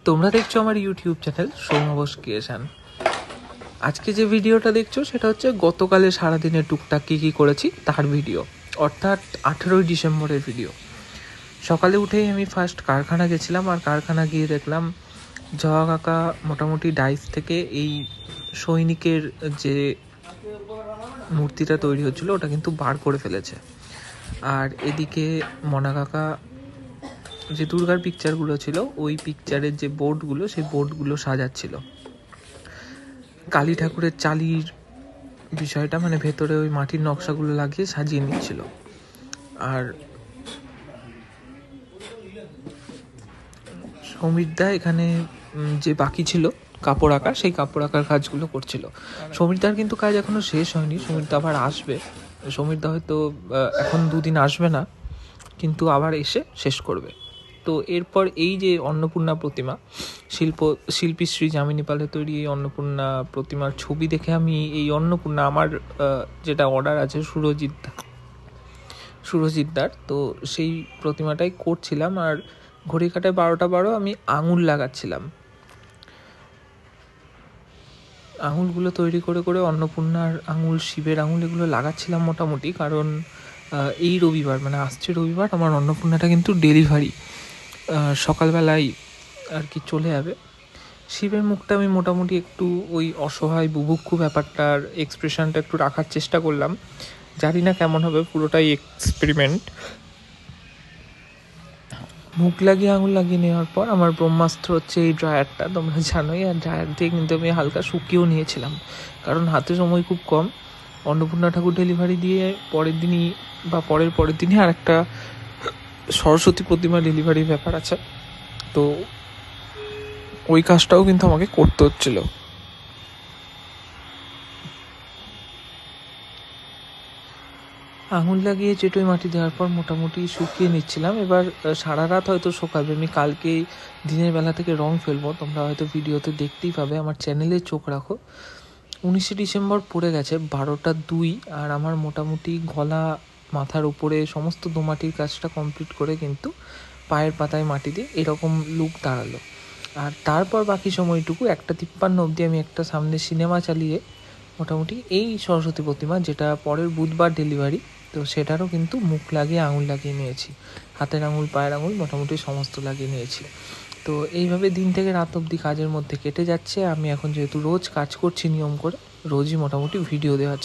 তোমরা দেখছো আমার ইউটিউব চ্যানেল সৌম্যবোস ক্রিয়েশন। আজকে যে ভিডিওটা দেখছো সেটা হচ্ছে গতকালে সারাদিনে টুকটাক কী করেছি তার ভিডিও, অর্থাৎ 18ই ডিসেম্বরের ভিডিও। সকালে উঠেই আমি ফার্স্ট কারখানা গেছিলাম, আর কারখানা গিয়ে দেখলাম জয়া কাকা মোটামুটি ডাইস থেকে এই সৈনিকের যে মূর্তিটা তৈরি হচ্ছিলো ওটা কিন্তু বার করে ফেলেছে। আর এদিকে মনা কাকা যে দুর্গার পিকচারগুলো ছিল ওই পিকচারের যে বোর্ডগুলো সেই বোর্ডগুলো সাজাচ্ছিল। কালী ঠাকুরের চালির বিষয়টা মানে ভেতরে ওই মাটির নকশাগুলো লাগিয়ে সাজিয়ে নিচ্ছিল। আর সমীরদা এখানে যে বাকি ছিল কাপড় আঁকার, সেই কাপড় আঁকার কাজগুলো করছিল। সমীরদার কিন্তু কাজ এখনও শেষ হয়নি, সমীরদা আবার আসবে। সমীরদা হয়তো এখন 2 দিন আসবে না, কিন্তু আবার এসে শেষ করবে। তো এরপর এই যে অন্নপূর্ণা প্রতিমা, শিল্পী শ্রী যামিনী পালের তৈরি এই অন্নপূর্ণা প্রতিমার ছবি দেখে আমি এই অন্নপূর্ণা আমার যেটা অর্ডার আছে সুরজিৎদার, তো সেই প্রতিমাটাই করছিলাম। আর ঘড়ি কাটায় 12টা 12 আমি আঙুল লাগাচ্ছিলাম। আঙুলগুলো তৈরি করে করে অন্নপূর্ণার আঙুল, শিবের আঙুল এগুলো লাগাচ্ছিলাম মোটামুটি, কারণ এই রবিবার মানে আসছে রবিবার আমার অন্নপূর্ণাটা কিন্তু ডেলিভারি সকালবেলায় আর কি চলে যাবে। শিবের মুখটা আমি মোটামুটি একটু ওই অসহায় বুভুক্ষু ব্যাপারটার এক্সপ্রেশনটা একটু রাখার চেষ্টা করলাম। জানি না কেমন হবে, পুরোটাই এক্সপেরিমেন্ট। মুখ লাগিয়ে আঙুল লাগিয়ে নেওয়ার পর আমার ব্রহ্মাস্ত্র হচ্ছে এই ড্রায়ারটা, তোমরা জানোই। আর ড্রায়ার দিয়ে কিন্তু আমি হালকা শুকিয়েও নিয়েছিলাম, কারণ হাতে সময় খুব কম। অন্নপূর্ণা ঠাকুর ডেলিভারি দিয়ে পরের দিনই আর একটা সরস্বতী প্রতিমা ডেলিভারির ব্যাপার আছে, তো ওই কাজটাও কিন্তু আমাকে করতে হচ্ছিল। আঙুল লাগিয়ে চেটোই মাটি দেওয়ার পর মোটামুটি শুকিয়ে নিচ্ছিলাম। এবার সারা রাত হয়তো শোকাবে, আমি কালকে দিনের বেলা থেকে রং ফেলবো, তোমরা হয়তো ভিডিওতে দেখতেই পাবে। আমার চ্যানেলে চোখ রাখো। 19শে ডিসেম্বর পড়ে গেছে 12টা 2, আর আমার মোটামুটি গলা মাথার উপরে সমস্ত দোমাটির কাজটা কমপ্লিট করে কিন্তু পায়ের পাতায় মাটি দিয়ে এরকম লুক দাঁড়ালো। আর তারপর বাকি সময়টুকু 1:53 অবধি আমি একটা সামনে সিনেমা চালিয়ে মোটামুটি এই সরস্বতী প্রতিমা, যেটা পরের বুধবার ডেলিভারি, তো সেটারও কিন্তু মুখ লাগিয়ে আঙুল লাগিয়ে নিয়েছি। হাতের আঙুল, পায়ের আঙুল মোটামুটি সমস্ত লাগিয়ে নিয়েছি। তো এইভাবে দিন থেকে রাত অবধি কাজের মধ্যে কেটে যাচ্ছে। আমি এখন যেহেতু রোজ কাজ করছি নিয়ম করে, রোজই মোটামুটি ভিডিও দেওয়ার